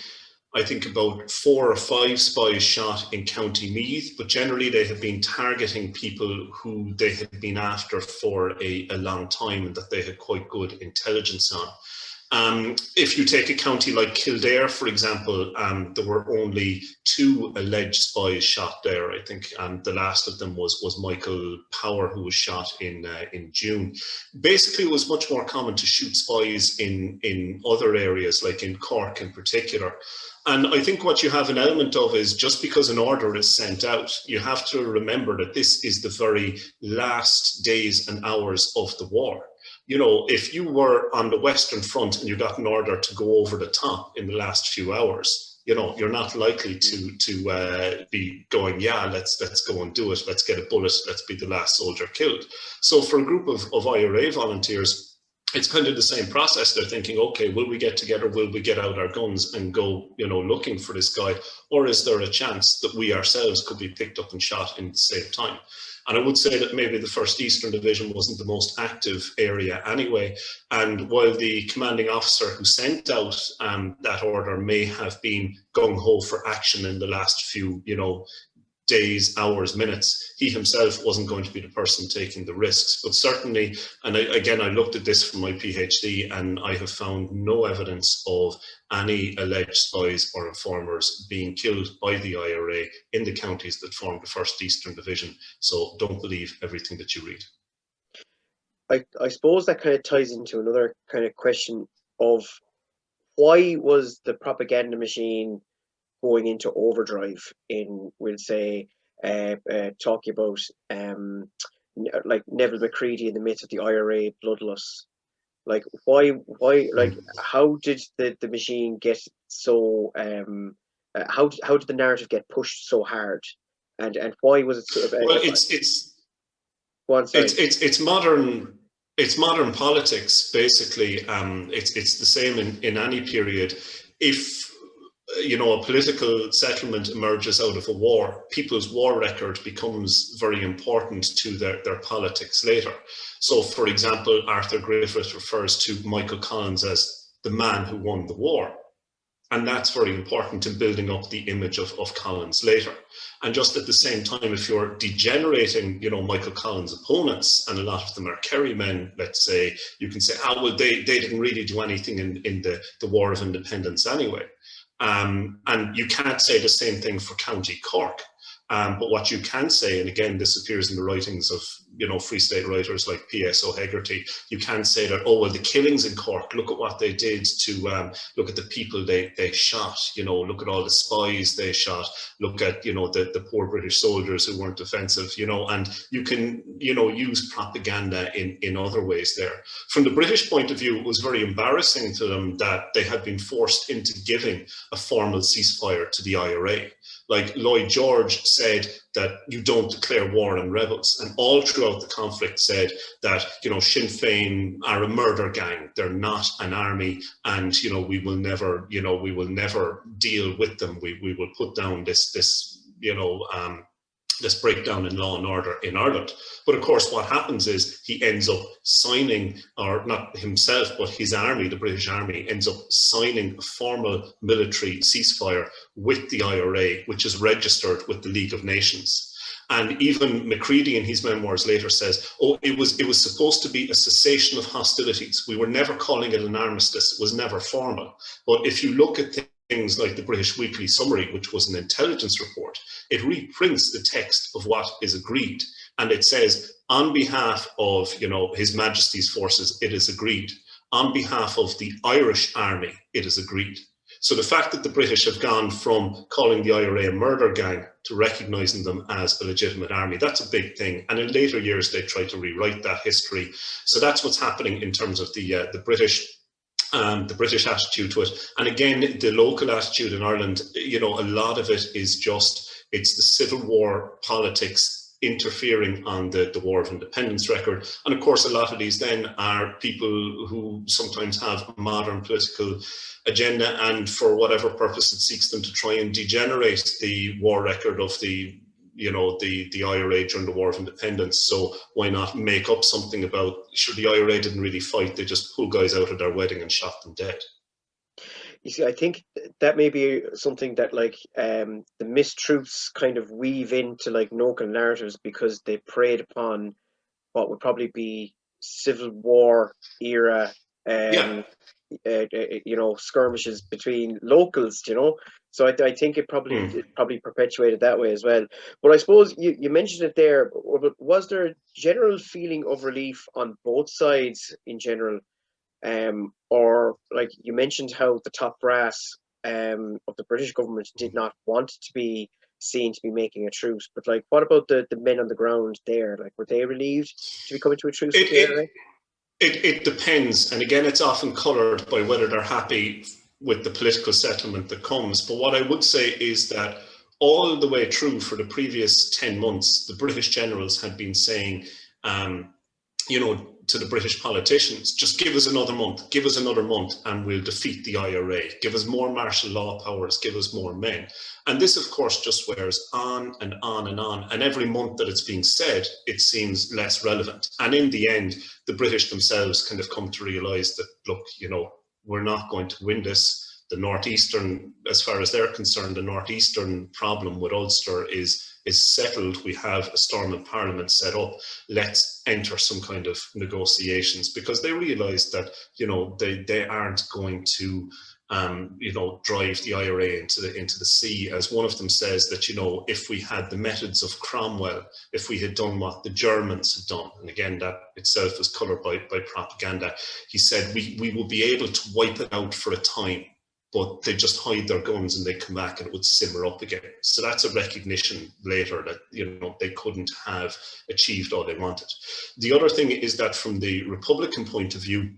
I think, about 4 or 5 spies shot in County Meath, but generally they had been targeting people who they had been after for a long time and that they had quite good intelligence on. If you take a county like Kildare, for example, there were only 2 alleged spies shot there. I think the last of them was Michael Power, who was shot in June. Basically, it was much more common to shoot spies in other areas, like in Cork in particular. And I think what you have an element of is, just because an order is sent out, you have to remember that this is the very last days and hours of the war. You know, if you were on the Western Front and you got an order to go over the top in the last few hours, you know, you're not likely to be going, yeah, let's go and do it. Let's get a bullet. Let's be the last soldier killed. So for a group of IRA volunteers, it's kind of the same process. They're thinking, okay, will we get together? Will we get out our guns and go, you know, looking for this guy? Or is there a chance that we ourselves could be picked up and shot in the same time? And I would say that maybe the 1st Eastern Division wasn't the most active area anyway. And while the commanding officer who sent out that order may have been gung-ho for action in the last few, you know, days, hours, minutes, he himself wasn't going to be the person taking the risks. But certainly, and I looked at this for my PhD, and I have found no evidence of any alleged spies or informers being killed by the IRA in the counties that formed the 1st Eastern Division. So don't believe everything that you read. I suppose that kind of ties into another kind of question of why was the propaganda machine going into overdrive in, we'll say, talking about like Neville Mccready and the myth of the IRA bloodlust. Like why, like how did the machine get so, how did the narrative get pushed so hard, and why was it sort of? Well, it's modern politics, basically. It's the same in any period. If you know, a political settlement emerges out of a war, people's war record becomes very important to their politics later. So, for example, Arthur Griffith refers to Michael Collins as the man who won the war. And that's very important in building up the image of Collins later. And just at the same time, if you're degenerating, you know, Michael Collins' opponents, and a lot of them are Kerry men, let's say, you can say, well, they didn't really do anything in the War of Independence anyway. And you can't say the same thing for County Cork. But what you can say, and again, this appears in the writings of, you know, Free State writers like P.S. O'Hegarty, you can say that, oh, well, the killings in Cork, look at what they did to, look at the people they shot, you know, look at all the spies they shot, look at, you know, the poor British soldiers who weren't defensive, you know, and you can, you know, use propaganda in other ways there. From the British point of view, it was very embarrassing to them that they had been forced into giving a formal ceasefire to the IRA. Like Lloyd George said that you don't declare war on rebels, and all throughout the conflict said that, you know, Sinn Féin are a murder gang, they're not an army, and, you know, we will never deal with them. We will put down this breakdown in law and order in Ireland. But of course, what happens is he ends up signing, or not himself, but his army, the British Army, ends up signing a formal military ceasefire with the IRA, which is registered with the League of Nations. And even Mccready in his memoirs later says, oh, it was supposed to be a cessation of hostilities. We were never calling it an armistice. It was never formal. But if you look at things like the British Weekly Summary, which was an intelligence report, it reprints the text of what is agreed. And it says, on behalf of, you know, His Majesty's forces, it is agreed. On behalf of the Irish Army, it is agreed. So the fact that the British have gone from calling the IRA a murder gang to recognising them as a legitimate army, that's a big thing. And in later years, they tried to rewrite that history. So that's what's happening in terms of the British attitude to it. And again, the local attitude in Ireland, you know, a lot of it is just, it's the Civil War politics interfering on the War of Independence record. And of course, a lot of these then are people who sometimes have a modern political agenda, and for whatever purpose it seeks them to try and degenerate the war record of the IRA during the War of Independence. So why not make up something about, sure, the IRA didn't really fight, they just pulled guys out of their wedding and shot them dead. You see, I think that may be something that, like, the mistruths kind of weave into, like, local narratives, because they preyed upon what would probably be Civil War era Yeah. Skirmishes between locals, So I think it probably perpetuated that way as well. But I suppose you mentioned it there, but was there a general feeling of relief on both sides in general? Or like you mentioned how the top brass of the British government did not want to be seen to be making a truce. But like, what about the men on the ground there? Like, were they relieved to be coming to a truce with It, the IRA? it, it depends. And again, it's often coloured by whether they're happy with the political settlement that comes. But what I would say is that all the way through for the previous 10 months, the British generals had been saying, to the British politicians, just give us another month, and we'll defeat the IRA. Give us more martial law powers, give us more men. And this, of course, just wears on and on and on. And every month that it's being said, it seems less relevant. And in the end, the British themselves kind of come to realise that, look, we're not going to win this. The northeastern, as far as they're concerned, the northeastern problem with Ulster is settled. We have a Stormont Parliament set up. Let's enter some kind of negotiations, because they realise that they aren't going to drive the IRA into the sea. As one of them says, that if we had the methods of Cromwell, if we had done what the Germans had done, and again that itself is coloured by propaganda, he said we would be able to wipe it out for a time, but they just hide their guns and they come back and it would simmer up again. So that's a recognition later that they couldn't have achieved all they wanted. The other thing is that from the Republican point of view,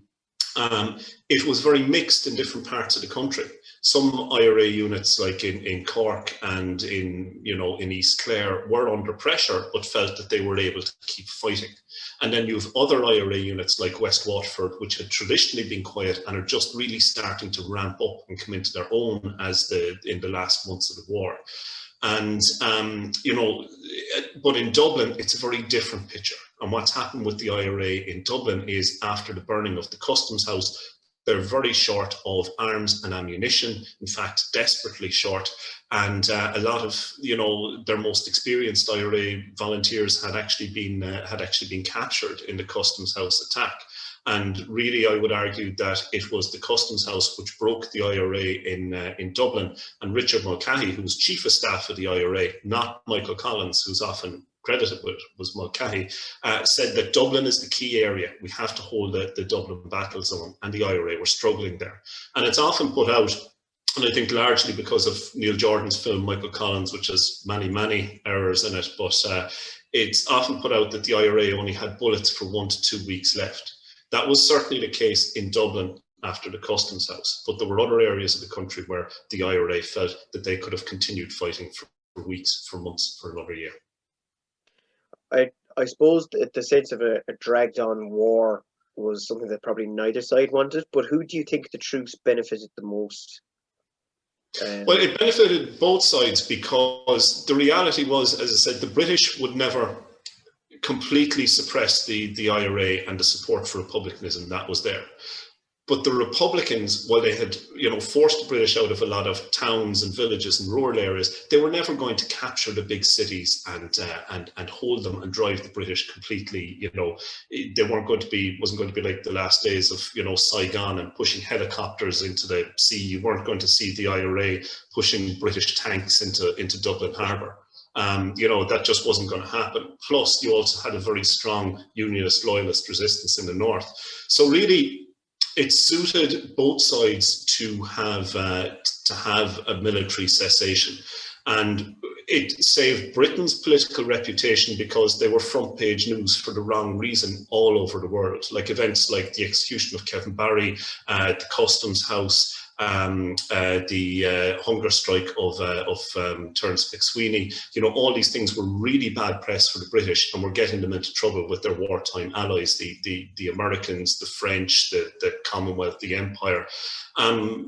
it was very mixed in different parts of the country. Some IRA units, like in Cork and in East Clare, were under pressure but felt that they were able to keep fighting. And then you have other IRA units like West Waterford, which had traditionally been quiet and are just really starting to ramp up and come into their own in the last months of the war. And, but in Dublin, it's a very different picture. And what's happened with the IRA in Dublin is, after the burning of the Customs House, they're very short of arms and ammunition, in fact, desperately short. And a lot of, their most experienced IRA volunteers had actually been captured in the Customs House attack. And really, I would argue that it was the Customs House which broke the IRA in Dublin. And Richard Mulcahy, who was Chief of Staff of the IRA, not Michael Collins, who's often credited with, was Mulcahy, said that Dublin is the key area. We have to hold the Dublin battle zone, and the IRA were struggling there. And it's often put out, and I think largely because of Neil Jordan's film Michael Collins, which has many, many errors in it, but it's often put out that the IRA only had bullets for 1 to 2 weeks left. That was certainly the case in Dublin after the Customs House, but there were other areas of the country where the IRA felt that they could have continued fighting for weeks, for months, for another year. I suppose the sense of a dragged-on war was something that probably neither side wanted, but who do you think the truce benefited the most? Well, it benefited both sides, because the reality was, as I said, the British would never completely suppress the IRA and the support for republicanism that was there. But the Republicans, while they had forced the British out of a lot of towns and villages and rural areas, they were never going to capture the big cities and hold them and drive the British completely. They wasn't going to be like the last days of Saigon and pushing helicopters into the sea. You weren't going to see the IRA pushing British tanks into Dublin Harbour. That just wasn't going to happen. Plus, you also had a very strong Unionist loyalist resistance in the north. So really, it suited both sides to have a military cessation, and it saved Britain's political reputation because they were front page news for the wrong reason all over the world. Like events like the execution of Kevin Barry, the Customs House, the hunger strike of Terence McSweeney, all these things were really bad press for the British, and were getting them into trouble with their wartime allies, the Americans, the French, the Commonwealth, the Empire.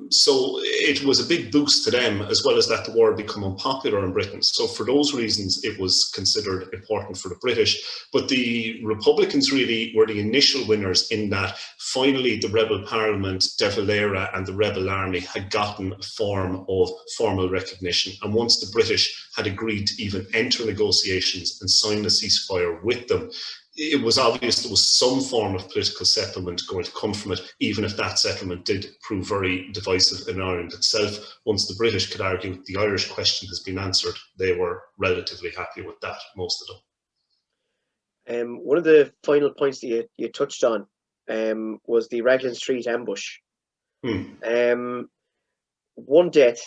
So it was a big boost to them, as well as that the war had become unpopular in Britain. So for those reasons, it was considered important for the British. But the Republicans really were the initial winners, in that finally the rebel parliament, De Valera, and the rebel army had gotten a form of formal recognition. And once the British had agreed to even enter negotiations and sign a ceasefire with them, it was obvious there was some form of political settlement going to come from it, even if that settlement did prove very divisive in Ireland itself. Once the British could argue the Irish question has been answered, they were relatively happy with that, most of them. One of the final points that you touched on was the Raglan Street ambush. One death,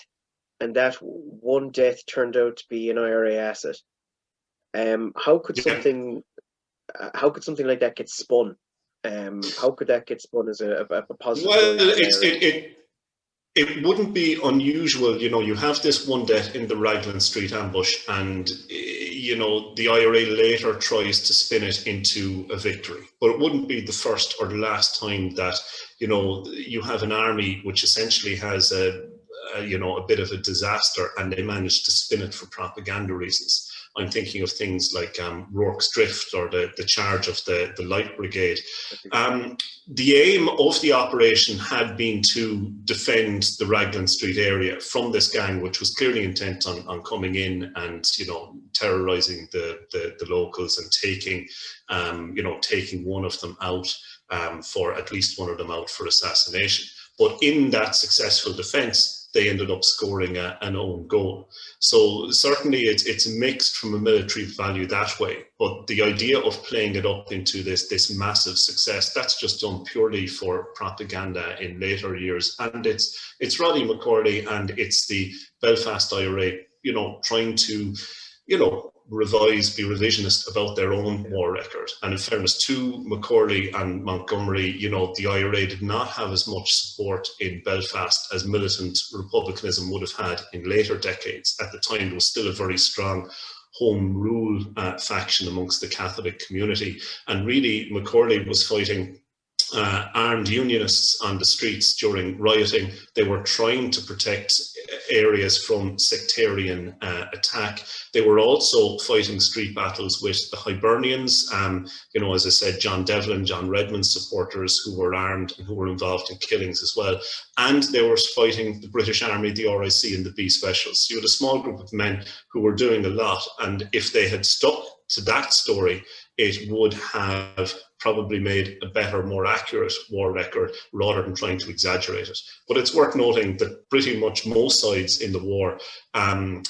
and that one death turned out to be an IRA asset. How could something like that get spun? How could that get spun as a positive story? It wouldn't be unusual, you know, you have this one death in the Raglan Street ambush, and, you know, the IRA later tries to spin it into a victory. But it wouldn't be the first or the last time that, you know, you have an army which essentially has a bit of a disaster, and they manage to spin it for propaganda reasons. I'm thinking of things like Rourke's Drift, or the charge of the Light Brigade. The aim of the operation had been to defend the Raglan Street area from this gang, which was clearly intent on coming in and, you know, terrorising the locals and taking one of them out, for at least one of them out for assassination. But in that successful defence, they ended up scoring an own goal. So certainly it's mixed from a military value that way, but the idea of playing it up into this massive success, that's just done purely for propaganda in later years. And it's Roddy McCorley and it's the Belfast IRA, you know, trying to, you know, be revisionist about their own war record. And in fairness to McCorley and Montgomery, you know, the IRA did not have as much support in Belfast as militant republicanism would have had in later decades. At the time, there was still a very strong home rule faction amongst the Catholic community. And really, McCorley was fighting armed unionists on the streets during rioting. They were trying to protect areas from sectarian attack. They were also fighting street battles with the Hibernians, you know, as I said, John Devlin, John Redmond's supporters who were armed and who were involved in killings as well. And they were fighting the British Army, the RIC and the B Specials. So you had a small group of men who were doing a lot. And if they had stuck to that story, it would have probably made a better, more accurate war record rather than trying to exaggerate it. But it's worth noting that pretty much most sides in the war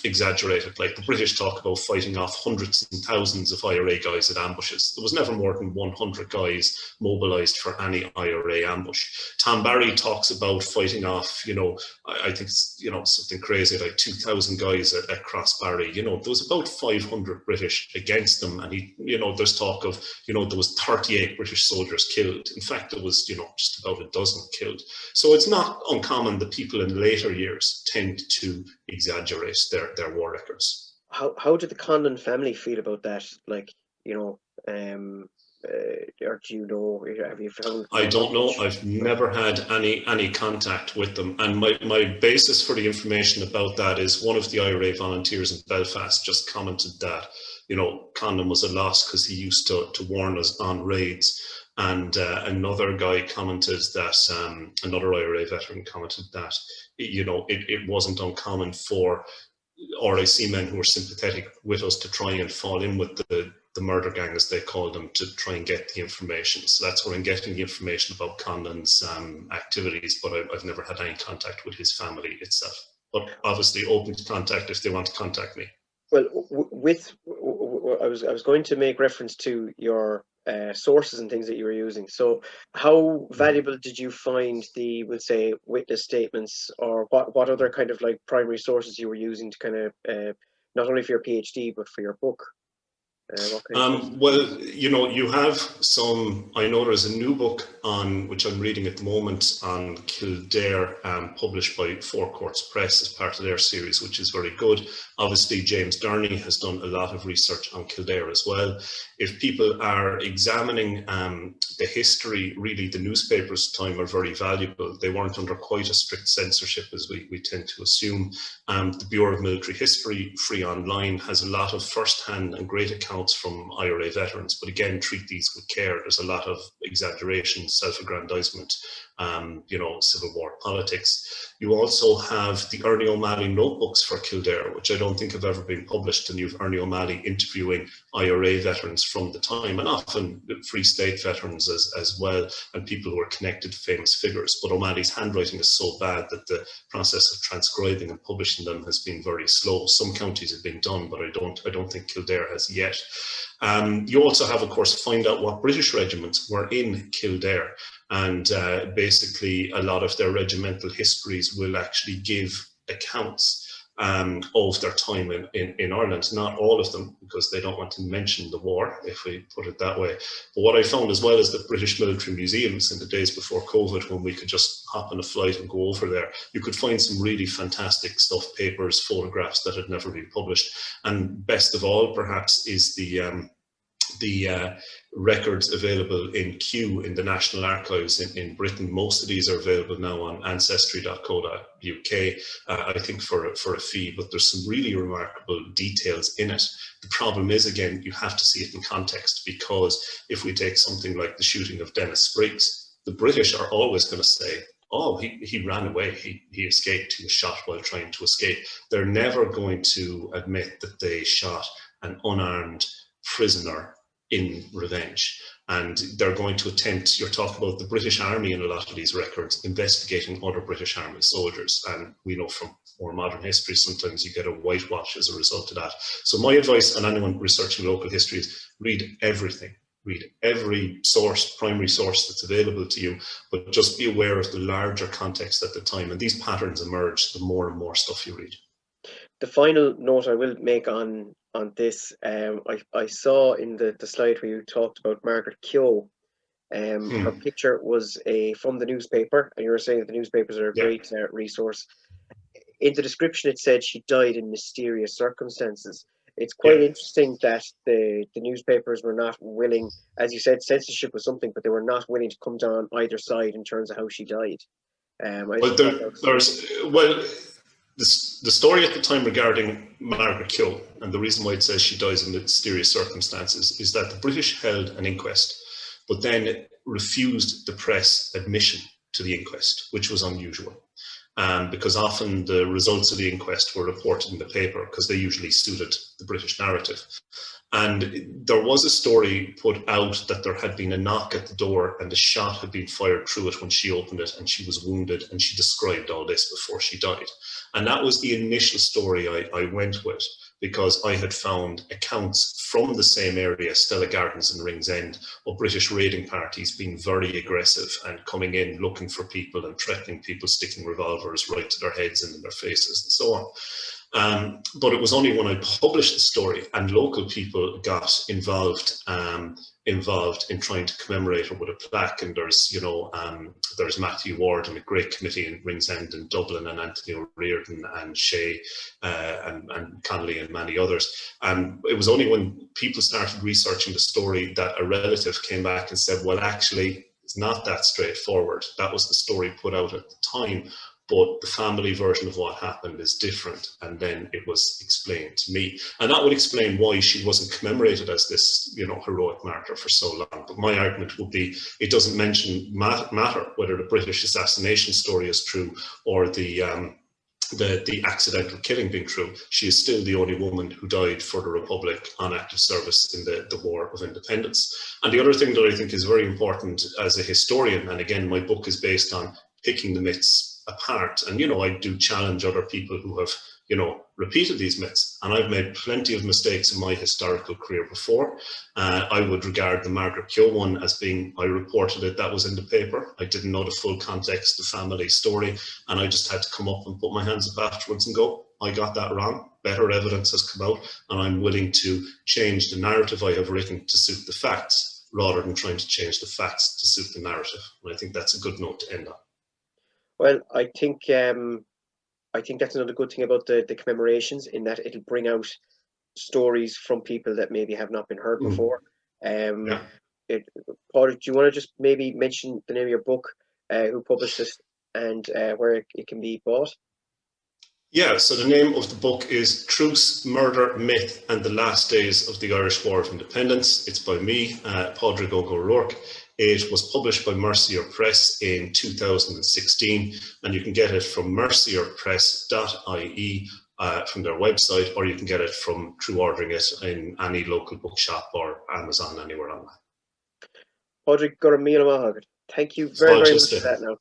exaggerated. Like the British talk about fighting off hundreds and thousands of IRA guys at ambushes. There was never more than 100 guys mobilised for any IRA ambush. Tom Barry talks about fighting off, you know, I think it's, you know, something crazy like 2,000 guys at Crossbarry. You know, there was about 500 British against them, and he, you know, there's talk of, you know, there was 38 British soldiers killed. In fact, there was, you know, just about a dozen killed. So it's not uncommon that people in later years tend to exaggerate their war records. How did the Condon family feel about that? Like, you know, or do you know? Have you found? I don't know. I've never had any contact with them, and my basis for the information about that is one of the IRA volunteers in Belfast just commented that, you know, Condon was a loss because he used to warn us on raids. And another guy commented that, another IRA veteran commented that, you know, it wasn't uncommon for RIC men who were sympathetic with us to try and fall in with the murder gang, as they called them, to try and get the information. So that's where I'm getting the information about Condon's activities, but I've never had any contact with his family itself. But obviously open to contact if they want to contact me. Well, I was going to make reference to your sources and things that you were using. So how valuable did you find the, we'll say, witness statements, or what other kind of like primary sources you were using to kind of, not only for your PhD, but for your book? Well, you know, you have some, I know there's a new book on, which I'm reading at the moment, on Kildare, published by Four Courts Press as part of their series, which is very good. Obviously, James Durney has done a lot of research on Kildare as well. If people are examining the history, really the newspapers at the time are very valuable. They weren't under quite a strict censorship as we tend to assume. The Bureau of Military History, free online, has a lot of first-hand and great accounts from IRA veterans, but again, treat these with care. There's a lot of exaggeration, self-aggrandizement Civil War politics. You also have the Ernie O'Malley notebooks for Kildare, which I don't think have ever been published, and you've Ernie O'Malley interviewing IRA veterans from the time, and often Free State veterans as well, and people who are connected to famous figures. But O'Malley's handwriting is so bad that the process of transcribing and publishing them has been very slow. Some counties have been done, but I don't think Kildare has yet. You also have, of course, find out what British regiments were in Kildare. And basically, a lot of their regimental histories will actually give accounts of their time in Ireland. Not all of them, because they don't want to mention the war, if we put it that way. But what I found as well is that British military museums in the days before COVID, when we could just hop on a flight and go over there, you could find some really fantastic stuff, papers, photographs that had never been published. And best of all, perhaps, is the records available in Kew in the National Archives in Britain. Most of these are available now on ancestry.co.uk, I think for a fee, but there's some really remarkable details in it. The problem is, again, you have to see it in context, because if we take something like the shooting of Dennis Spriggs, the British are always going to say, oh, he ran away, he escaped, he was shot while trying to escape. They're never going to admit that they shot an unarmed prisoner in revenge. And they're going to attempt, you're talking about the British Army in a lot of these records, investigating other British Army soldiers. And we know from more modern history, sometimes you get a whitewash as a result of that. So my advice on anyone researching local history is read everything. Read every source, primary source that's available to you, but just be aware of the larger context at the time. And these patterns emerge the more and more stuff you read. The final note I will make on this, I saw in the slide where you talked about Margaret Keogh. Her picture was from the newspaper, and you were saying that the newspapers are a great resource. In the description, it said she died in mysterious circumstances. It's quite interesting that the newspapers were not willing, as you said, censorship was something, but they were not willing to come down either side in terms of how she died. The story at the time regarding Margaret Keogh, and the reason why it says she dies in mysterious circumstances, is that the British held an inquest, but then refused the press admission to the inquest, which was unusual. Because often the results of the inquest were reported in the paper, because they usually suited the British narrative. And there was a story put out that there had been a knock at the door and a shot had been fired through it when she opened it, and she was wounded, and she described all this before she died. And that was the initial story I went with, because I had found accounts from the same area, Stella Gardens and Ringsend, of British raiding parties being very aggressive and coming in looking for people and threatening people, sticking revolvers right to their heads and in their faces and so on. But it was only when I published the story and local people got involved in trying to commemorate her with a plaque. And there's Matthew Ward and a great committee in Ringsend and Dublin, and Anthony O'Riordan and Shea and Connolly and many others. And it was only when people started researching the story that a relative came back and said, well, actually, it's not that straightforward. That was the story put out at the time, but the family version of what happened is different. And then it was explained to me. And that would explain why she wasn't commemorated as this, heroic martyr for so long. But my argument would be, it doesn't matter whether the British assassination story is true or the accidental killing being true. She is still the only woman who died for the Republic on active service in the War of Independence. And the other thing that I think is very important as a historian, and again, my book is based on picking the myths apart. And, I do challenge other people who have, repeated these myths. And I've made plenty of mistakes in my historical career before. I would regard the Margaret Keogh one as being, I reported it, that was in the paper. I didn't know the full context, the family story. And I just had to come up and put my hands up afterwards and go, I got that wrong. Better evidence has come out. And I'm willing to change the narrative I have written to suit the facts, rather than trying to change the facts to suit the narrative. And I think that's a good note to end on. Well, I think that's another good thing about the commemorations, in that it'll bring out stories from people that maybe have not been heard before. Padraig, do you want to just maybe mention the name of your book, who published it, and where it can be bought? Yeah, so the name of the book is Truce, Murder, Myth and the Last Days of the Irish War of Independence. It's by me, Pádraig Óg Ó Ruairc. It was published by Mercier Press in 2016, and you can get it from mercierpress.ie from their website, or you can get it through ordering it in any local bookshop or Amazon, anywhere online. Pádraig, gur míle maith agad. Thank you very, very much for that now.